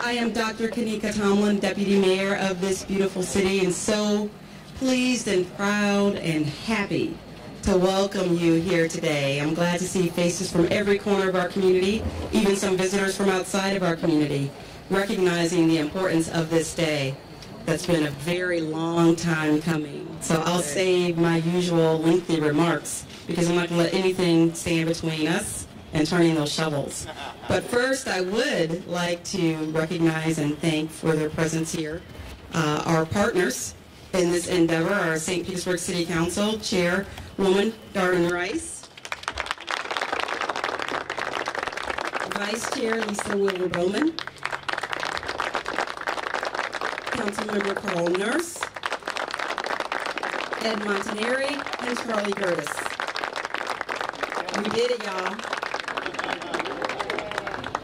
I am Dr. Kanika Tomlin, Deputy Mayor of this beautiful city, and so pleased and proud and happy to welcome you here today. I'm glad to see faces from every corner of our community, even some visitors from outside of our community, recognizing the importance of this day. That's been a very long time coming. So I'll save my usual lengthy remarks because I'm not going to let anything stand between us and turning those shovels. But first, I would like to recognize and thank for their presence here our partners in this endeavor, our St. Petersburg City Council Chairwoman Darwin Rice, Vice Chair Lisa Wilbur Bowman, Councilmember Carl Nurse, Ed Montaneri, and Charlie Gertis. We did it, y'all.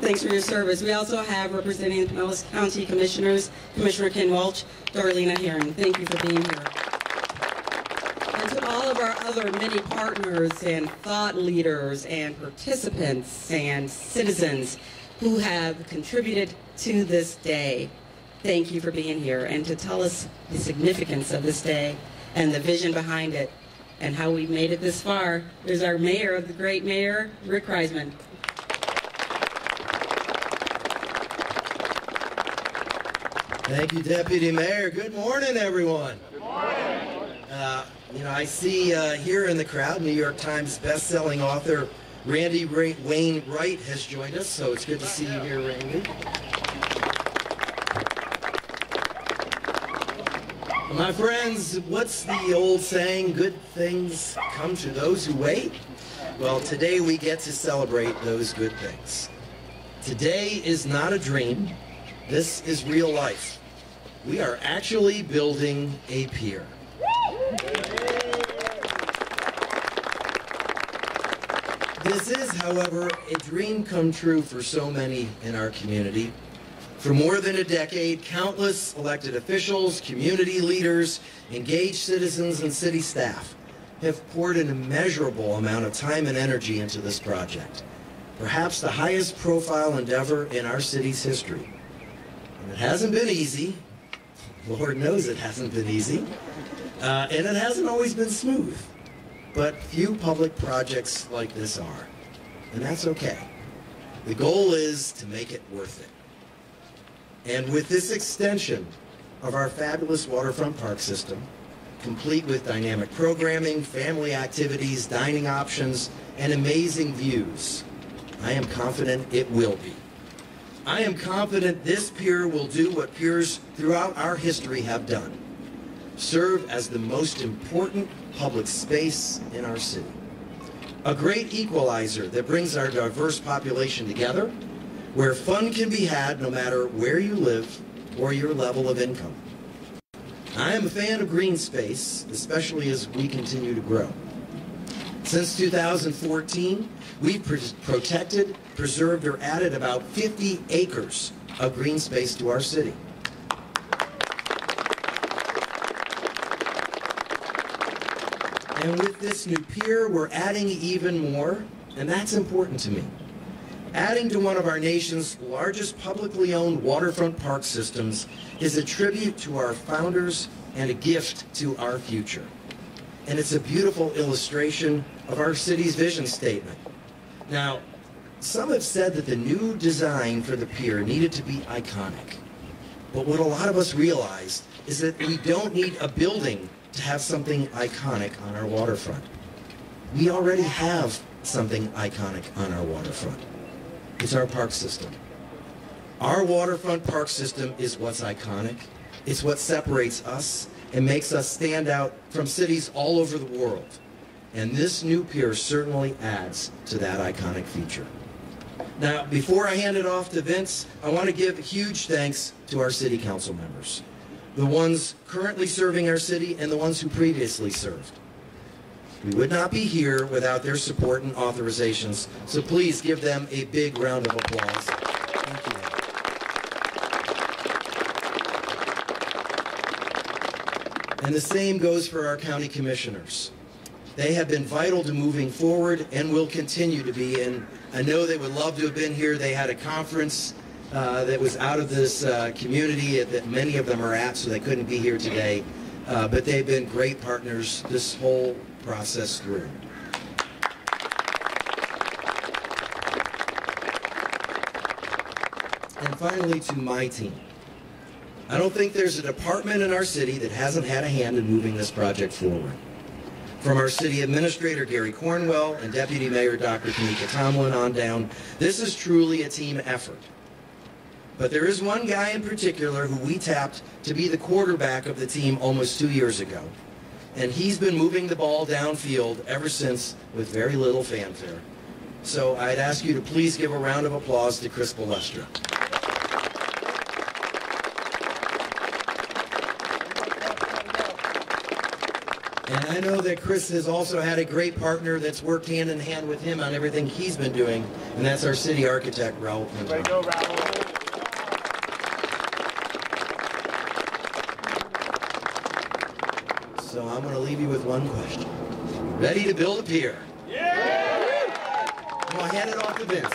Thanks for your service. We also have representing the Pinellas County Commissioners, Commissioner Ken Welch, Darlena Herring. Thank you for being here. And to all of our other many partners and thought leaders and participants and citizens who have contributed to this day, thank you for being here and to tell us the significance of this day and the vision behind it and how we made it this far. There's our mayor, the great mayor, Rick Reisman. Thank you, Deputy Mayor. Good morning, everyone. Good morning. I see here in the crowd, New York Times best-selling author Randy Wayne Wright has joined us, so it's good to see you here, Randy. My friends, what's the old saying? Good things come to those who wait. Well, today we get to celebrate those good things. Today is not a dream. This is real life. We are actually building a pier. This is, however, a dream come true for so many in our community. For more than a decade, countless elected officials, community leaders, engaged citizens, and city staff have poured an immeasurable amount of time and energy into this project, perhaps the highest profile endeavor in our city's history. And it hasn't been easy. Lord knows it hasn't been easy. And it hasn't always been smooth. But few public projects like this are. And that's okay. The goal is to make it worth it. And with this extension of our fabulous waterfront park system, complete with dynamic programming, family activities, dining options, and amazing views, I am confident it will be. I am confident this pier will do what piers throughout our history have done, serve as the most important public space in our city. A great equalizer that brings our diverse population together, where fun can be had no matter where you live or your level of income. I am a fan of green space, especially as we continue to grow. Since 2014, we've protected, preserved, or added about 50 acres of green space to our city. And with this new pier, we're adding even more, and that's important to me. Adding to one of our nation's largest publicly owned waterfront park systems is a tribute to our founders and a gift to our future. And it's a beautiful illustration of our city's vision statement. Now, some have said that the new design for the pier needed to be iconic. But what a lot of us realized is that we don't need a building to have something iconic on our waterfront. We already have something iconic on our waterfront. It's our park system. Our waterfront park system is what's iconic. It's what separates us and makes us stand out from cities all over the world. And this new pier certainly adds to that iconic feature. Now, before I hand it off to Vince, I want to give huge thanks to our city council members, the ones currently serving our city and the ones who previously served. We would not be here without their support and authorizations, so please give them a big round of applause. Thank you. And the same goes for our county commissioners. They have been vital to moving forward and will continue to be, and I know they would love to have been here. They had a conference that was out of this community that many of them are at, so they couldn't be here today. But they've been great partners this whole process through. And finally, to my team. I don't think there's a department in our city that hasn't had a hand in moving this project forward. From our city administrator, Gary Cornwell, and Deputy Mayor, Dr. Kanika Tomlin, on down, this is truly a team effort. But there is one guy in particular who we tapped to be the quarterback of the team almost 2 years ago. And he's been moving the ball downfield ever since with very little fanfare. So I'd ask you to please give a round of applause to Chris Balestra. And I know that Chris has also had a great partner that's worked hand in hand with him on everything he's been doing, and that's our city architect, Raul. Way to go, Raul. So I'm going to leave you with one question. Ready to build a pier? Yeah! Well, I'll hand it off to Vince.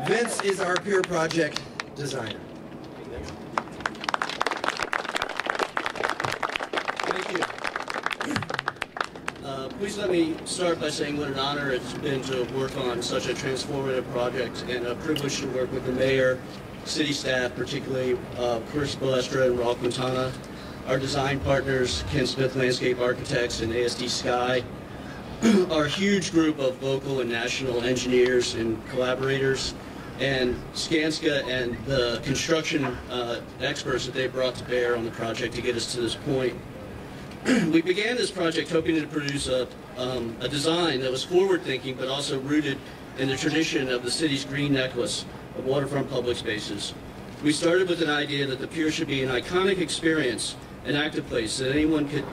Vince is our pier project designer. Thank you. Please let me start by saying what an honor it's been to work on such a transformative project and a privilege to work with the mayor, city staff, particularly Chris Balestra and Raul Quintana, our design partners, Ken Smith Landscape Architects and ASD Sky, our huge group of local and national engineers and collaborators, and Skanska and the construction experts that they brought to bear on the project to get us to this point. We began this project hoping to produce a design that was forward-thinking but also rooted in the tradition of the city's green necklace of waterfront public spaces. We started with an idea that the pier should be an iconic experience, an active place that anyone could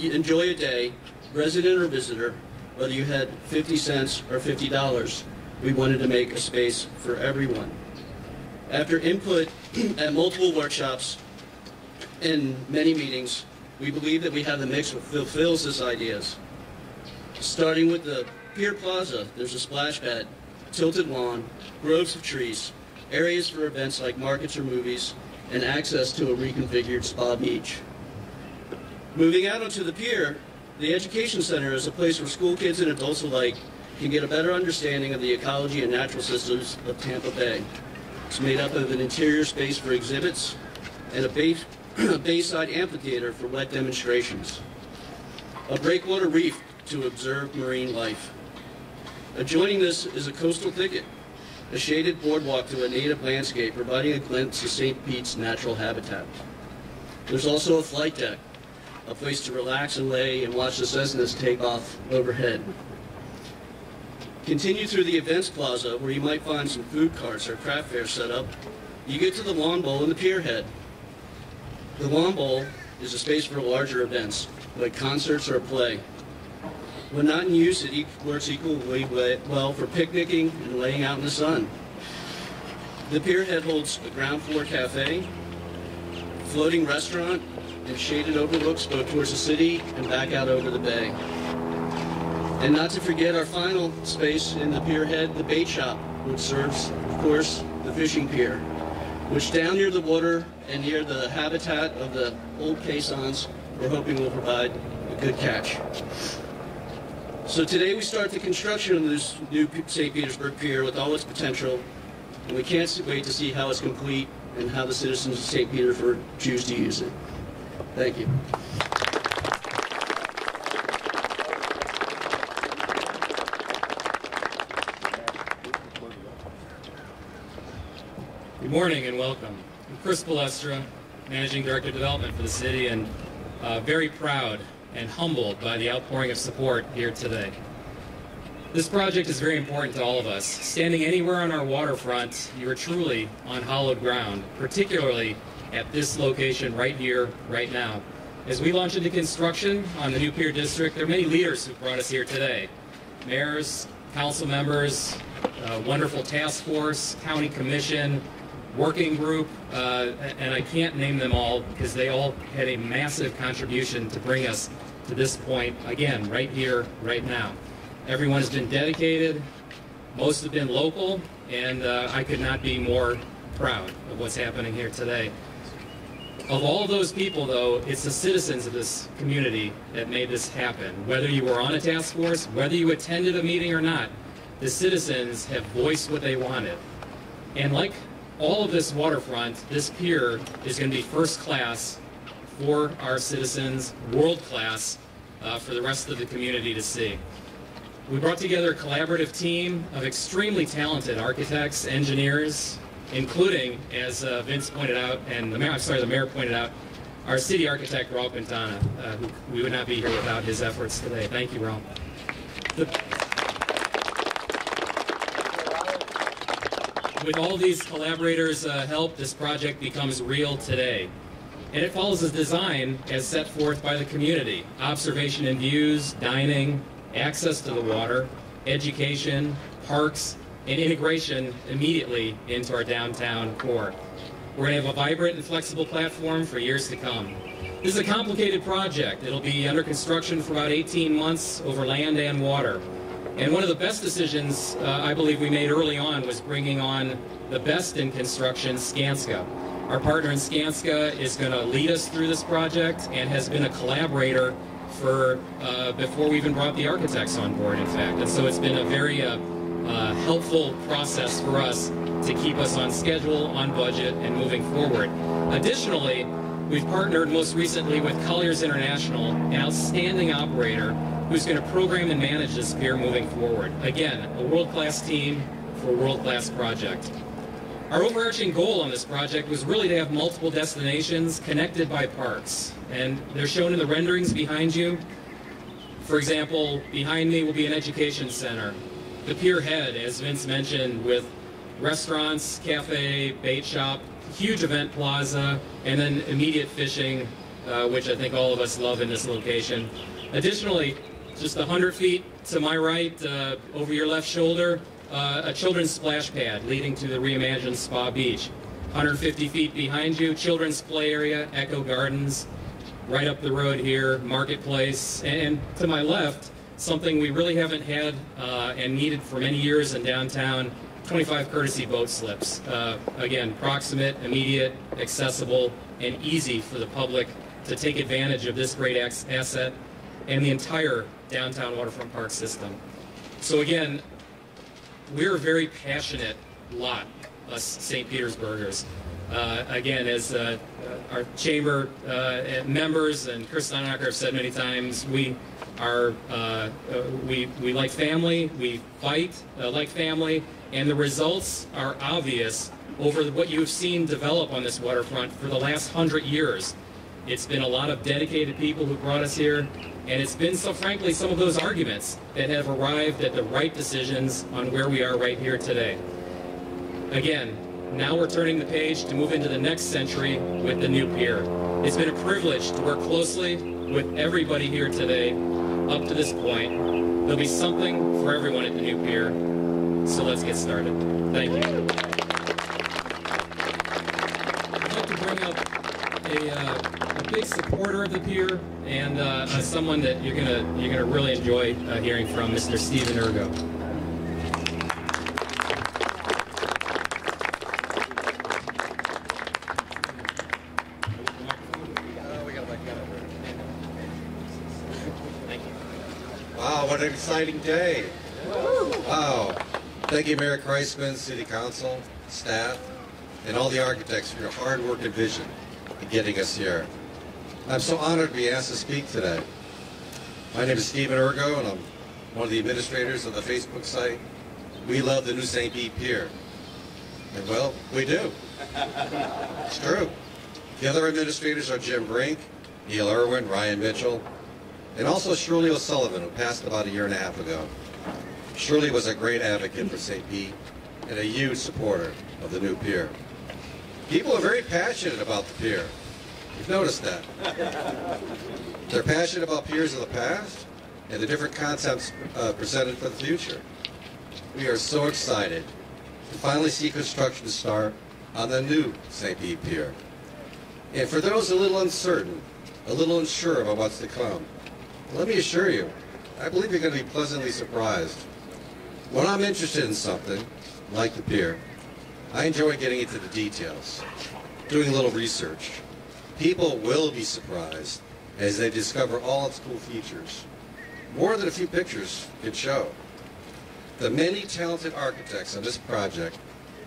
enjoy a day, resident or visitor, whether you had 50 cents or $50. We wanted to make a space for everyone. After input at multiple workshops and many meetings, we believe that we have the mix that fulfills this ideas. Starting with the Pier Plaza, there's a splash pad, tilted lawn, groves of trees, areas for events like markets or movies, and access to a reconfigured spa beach. Moving out onto the pier, the Education Center is a place where school kids and adults alike can get a better understanding of the ecology and natural systems of Tampa Bay. It's made up of an interior space for exhibits and a bayside amphitheater for wet demonstrations, a breakwater reef to observe marine life. Adjoining this is a coastal thicket, a shaded boardwalk to a native landscape providing a glimpse of St. Pete's natural habitat. There's also a flight deck, a place to relax and lay and watch the Cessnas take off overhead. Continue through the events plaza where you might find some food carts or craft fairs set up. You get to the lawn bowl and the pier head. The lawn bowl is a space for larger events, like concerts or a play. When not in use, it works equally well for picnicking and laying out in the sun. The pier head holds a ground floor cafe, floating restaurant, and shaded overlooks both towards the city and back out over the bay. And not to forget our final space in the pier head, the bait shop, which serves, of course, the fishing pier, which down near the water and near the habitat of the old caissons, we're hoping will provide a good catch. So today we start the construction of this new St. Petersburg Pier with all its potential, and we can't wait to see how it's complete and how the citizens of St. Petersburg choose to use it. Thank you. Good morning and welcome. I'm Chris Balestra, Managing Director of Development for the city, and very proud and humbled by the outpouring of support here today. This project is very important to all of us. Standing anywhere on our waterfront, you are truly on hallowed ground, particularly at this location right here, right now. As we launch into construction on the new Pier District, there are many leaders who brought us here today. Mayors, council members, wonderful task force, county commission, working group, and I can't name them all because they all had a massive contribution to bring us to this point, again, right here, right now. Everyone has been dedicated, most have been local, and I could not be more proud of what's happening here today. Of all those people, though, it's the citizens of this community that made this happen. Whether you were on a task force, whether you attended a meeting or not, the citizens have voiced what they wanted. And like all of this waterfront, this pier is going to be first class for our citizens, world class for the rest of the community to see. We brought together a collaborative team of extremely talented architects, engineers, including, as Vince pointed out, and the mayor pointed out, our city architect, Raul Quintana, who we would not be here without his efforts today. Thank you, Raul. With all these collaborators' help, this project becomes real today. And it follows a design as set forth by the community. Observation and views, dining, access to the water, education, parks, and integration immediately into our downtown core. We're going to have a vibrant and flexipible platform for years to come. This is a complicated project. It'll be under construction for about 18 months over land and water. And one of the best decisions I believe we made early on was bringing on the best in construction, Skanska. Our partner in Skanska is going to lead us through this project and has been a collaborator for before we even brought the architects on board, in fact. And so it's been a very helpful process for us to keep us on schedule, on budget, and moving forward. Additionally, we've partnered most recently with Colliers International, an outstanding operator who's going to program and manage this pier moving forward. Again, a world-class team for a world-class project. Our overarching goal on this project was really to have multiple destinations connected by parks, and they're shown in the renderings behind you. For example, behind me will be an education center. The pier head, as Vince mentioned, with restaurants, cafe, bait shop, huge event plaza, and then immediate fishing, which I think all of us love in this location. Additionally, just 100 feet to my right, over your left shoulder, a children's splash pad leading to the reimagined Spa Beach. 150 feet behind you, children's play area, Echo Gardens. Right up the road here, Marketplace. And to my left, something we really haven't had and needed for many years in downtown, 25 courtesy boat slips. Again, proximate, immediate, accessible, and easy for the public to take advantage of this great asset and the entire downtown waterfront park system. So again, we're a very passionate lot, us St. Petersburgers. Again, as our chamber members and Chris Steinacher have said many times, we like family, we fight like family, and the results are obvious over what you've seen develop on this waterfront for the last 100 years. It's been a lot of dedicated people who brought us here, and it's been, so frankly, some of those arguments that have arrived at the right decisions on where we are right here today. Again, now we're turning the page to move into the next century with the new pier. It's been a privilege to work closely with everybody here today up to this point. There'll be something for everyone at the new pier, so let's get started. Thank you. I'd like to bring up a big supporter of the pier and someone that you're gonna really enjoy hearing from, Mr. Stephen Ergo. Wow, what an exciting day. Wow. Thank you, Mayor Kreisman, City Council, staff, and all the architects for your hard work and vision in getting us here. I'm so honored to be asked to speak today. My name is Stephen Ergo, and I'm one of the administrators of the Facebook site, We Love the New St. Pete Pier. And well, we do. It's true. The other administrators are Jim Brink, Neil Irwin, Ryan Mitchell, and also Shirley O'Sullivan, who passed about a year and a half ago. Shirley was a great advocate for St. Pete and a huge supporter of the new pier. People are very passionate about the pier. You've noticed that. They're passionate about piers of the past and the different concepts presented for the future. We are so excited to finally see construction start on the new St. Pete Pier. And for those a little uncertain, a little unsure about what's to come, let me assure you, I believe you're going to be pleasantly surprised. When I'm interested in something, like the pier, I enjoy getting into the details, doing a little research. People will be surprised as they discover all its cool features, more than a few pictures can show. The many talented architects on this project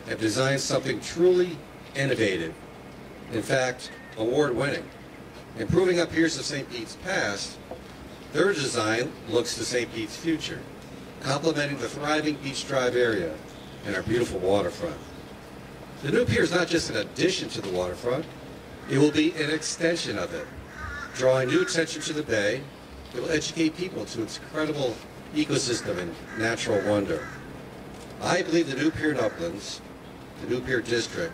have designed something truly innovative, in fact, award-winning. Improving up Piers of St. Pete's past, their design looks to St. Pete's future, complementing the thriving Beach Drive area and our beautiful waterfront. The new pier is not just an addition to the waterfront, it will be an extension of it, drawing new attention to the bay. It will educate people to its incredible ecosystem and natural wonder. I believe the new pier in Uplands, the new pier district,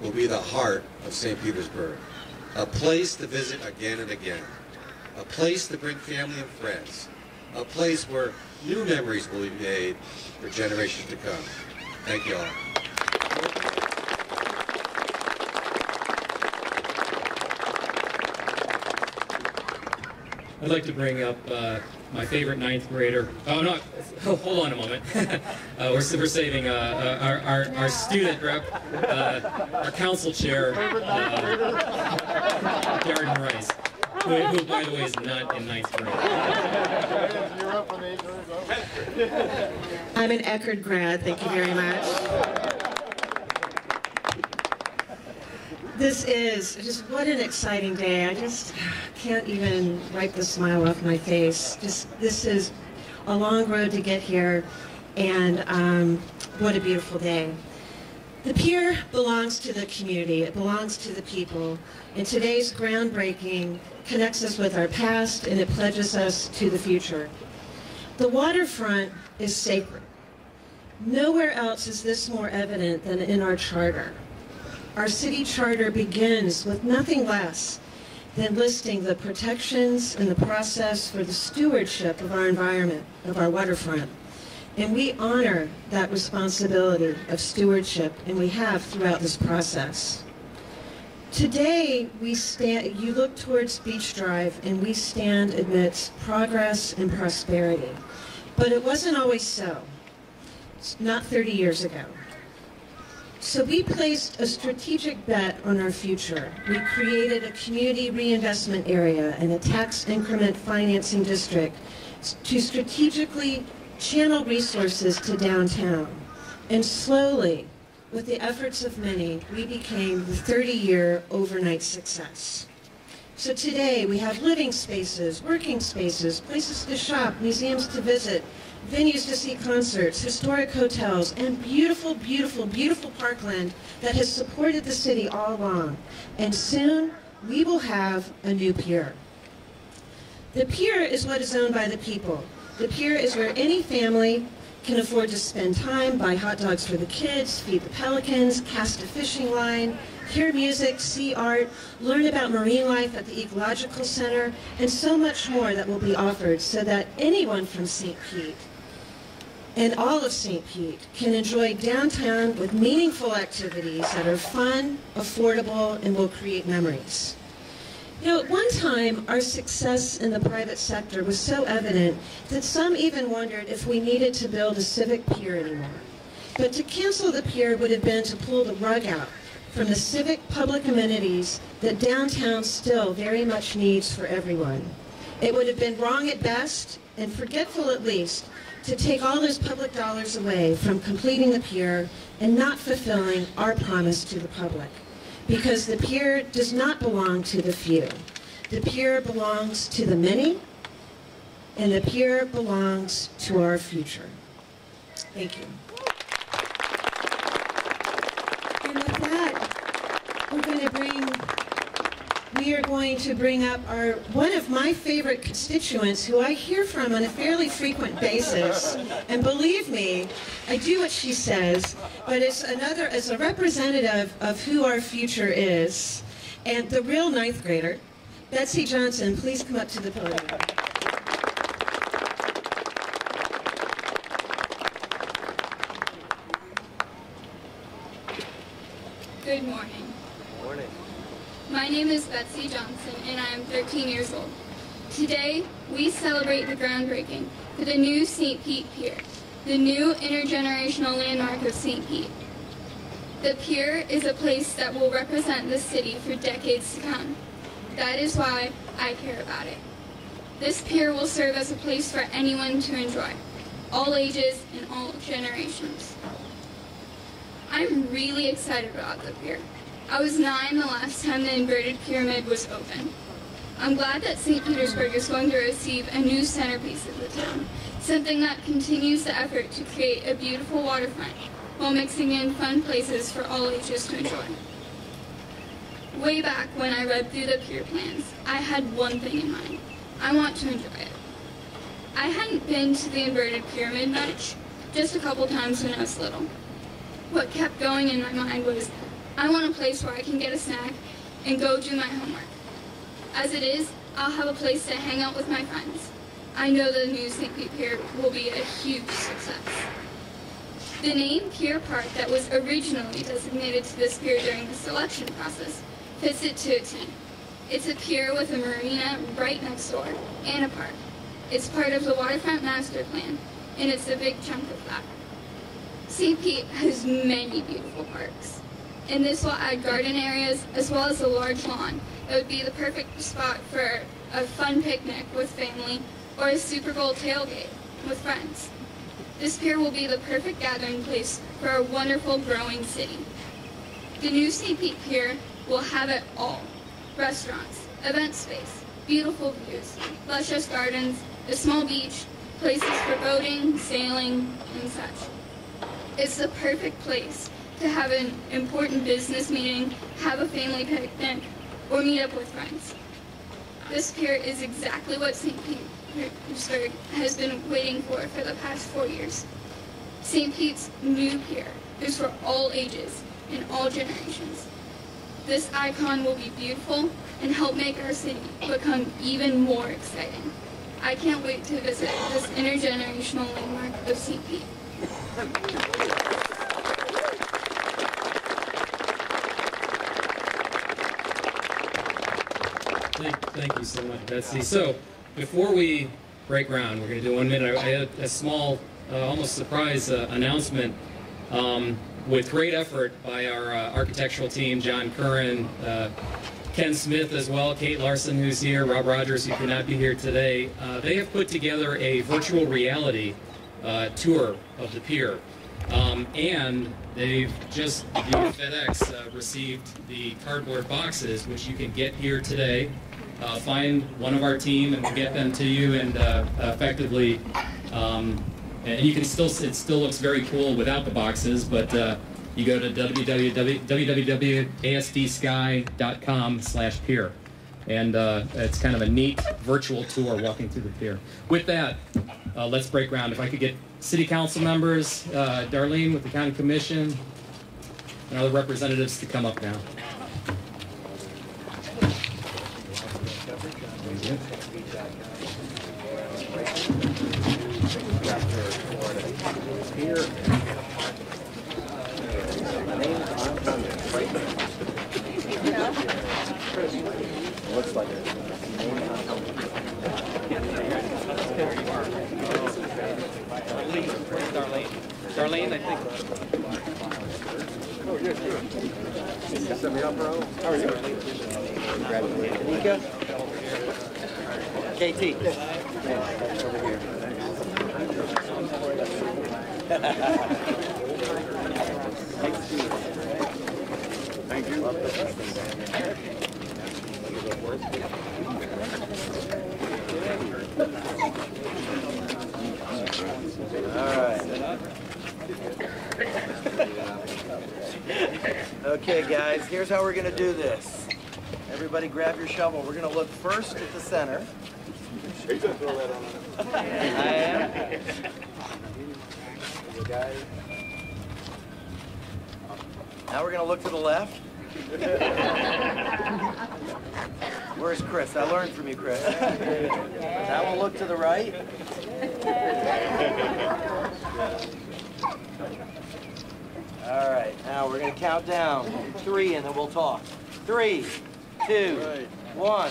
will be the heart of St. Petersburg, a place to visit again and again, a place to bring family and friends, a place where new memories will be made for generations to come. Thank you all. I'd like to bring up my favorite ninth grader. Oh, no, hold on a moment. We're saving our student rep, our council chair, Darren Rice, who, by the way, is not in ninth grade. I'm an Eckerd grad, thank you very much. This is just, what an exciting day. I just can't even wipe the smile off my face. This is a long road to get here, and what a beautiful day. The pier belongs to the community, it belongs to the people, and today's groundbreaking connects us with our past and it pledges us to the future. The waterfront is sacred. Nowhere else is this more evident than in our charter. Our city charter begins with nothing less than listing the protections and the process for the stewardship of our environment, of our waterfront. And we honor that responsibility of stewardship, and we have throughout this process. Today, you look towards Beach Drive, and we stand amidst progress and prosperity. But it wasn't always so, not 30 years ago. So we placed a strategic bet on our future. We created a community reinvestment area and a tax increment financing district to strategically channel resources to downtown. And slowly, with the efforts of many, we became the 30-year overnight success. So today we have living spaces, working spaces, places to shop, museums to visit, venues to see concerts, historic hotels, and beautiful, beautiful, beautiful parkland that has supported the city all along. And soon, we will have a new pier. The pier is what is owned by the people. The pier is where any family can afford to spend time, buy hot dogs for the kids, feed the pelicans, cast a fishing line, hear music, see art, learn about marine life at the Ecological Center, and so much more that will be offered so that anyone from St. Pete and all of St. Pete can enjoy downtown with meaningful activities that are fun, affordable, and will create memories. You know, at one time, our success in the private sector was so evident that some even wondered if we needed to build a civic pier anymore. But to cancel the pier would have been to pull the rug out from the civic public amenities that downtown still very much needs for everyone. It would have been wrong at best and forgetful at least to take all those public dollars away from completing the pier and not fulfilling our promise to the public. Because the pier does not belong to the few. The pier belongs to the many, and the pier belongs to our future. Thank you. And with that, we are going to bring up one of my favorite constituents who I hear from on a fairly frequent basis. And believe me, I do what she says, but it's a representative of who our future is. And the real ninth grader, Betsy Johnson, please come up to the podium. Good morning. Morning. My name is Betsy Johnson, and I am 13 years old. Today, we celebrate the groundbreaking for the new St. Pete Pier, the new intergenerational landmark of St. Pete. The pier is a place that will represent the city for decades to come. That is why I care about it. This pier will serve as a place for anyone to enjoy, all ages and all generations. I'm really excited about the pier. I was 9 the last time the inverted pyramid was open. I'm glad that St. Petersburg is going to receive a new centerpiece of the town, something that continues the effort to create a beautiful waterfront while mixing in fun places for all ages to enjoy. Way back when I read through the pier plans, I had one thing in mind. I want to enjoy it. I hadn't been to the inverted pyramid much, just a couple times when I was little. What kept going in my mind was, I want a place where I can get a snack and go do my homework. As it is, I'll have a place to hang out with my friends. I know the new St. Pete Pier will be a huge success. The name Pier Park that was originally designated to this pier during the selection process fits it to a T. It's a pier with a marina right next door and a park. It's part of the waterfront master plan, and it's a big chunk of that. St. Pete has many beautiful parks, and this will add garden areas as well as a large lawn. It would be the perfect spot for a fun picnic with family or a Super Bowl tailgate with friends. This pier will be the perfect gathering place for a wonderful growing city. The new St. Pete Pier will have it all. Restaurants, event space, beautiful views, luscious gardens, a small beach, places for boating, sailing, and such. It's the perfect place to have an important business meeting, have a family picnic, or meet up with friends. This pier is exactly what St. Petersburg has been waiting for the past 4 years. St. Pete's new pier is for all ages and all generations. This icon will be beautiful and help make our city become even more exciting. I can't wait to visit this intergenerational landmark of St. Pete. Thank you so much, Betsy. So, before we break ground, we're going to do 1 minute. I had a small, almost surprise announcement. With great effort by our architectural team, John Curran, Ken Smith as well, Kate Larson, who's here, Rob Rogers, who could not be here today. They have put together a virtual reality tour of the pier. And they've just, via FedEx, received the cardboard boxes, which you can get here today. Find one of our team and we'll get them to you, and effectively, and you can still, it still looks very cool without the boxes, but you go to www.asdsky.com/pier. And it's kind of a neat virtual tour walking through the pier. With that, let's break ground. If I could get City Council members, Darlene with the County Commission, and other representatives to come up now. Looks like it. Darlene, I think. Oh, you're good. You set me up, bro. How are you? Congratulations. Nika? KT. Over here. Thank you. All right. Okay, guys, here's how we're going to do this. Everybody grab your shovel. We're going to look first at the center. Are you going to throw that on? I am. Now we're going to look to the left. Where's Chris? I learned from you, Chris. Now we'll look to the right. All right, now we're going to count down 3 and then we'll talk. 3, 2, 1.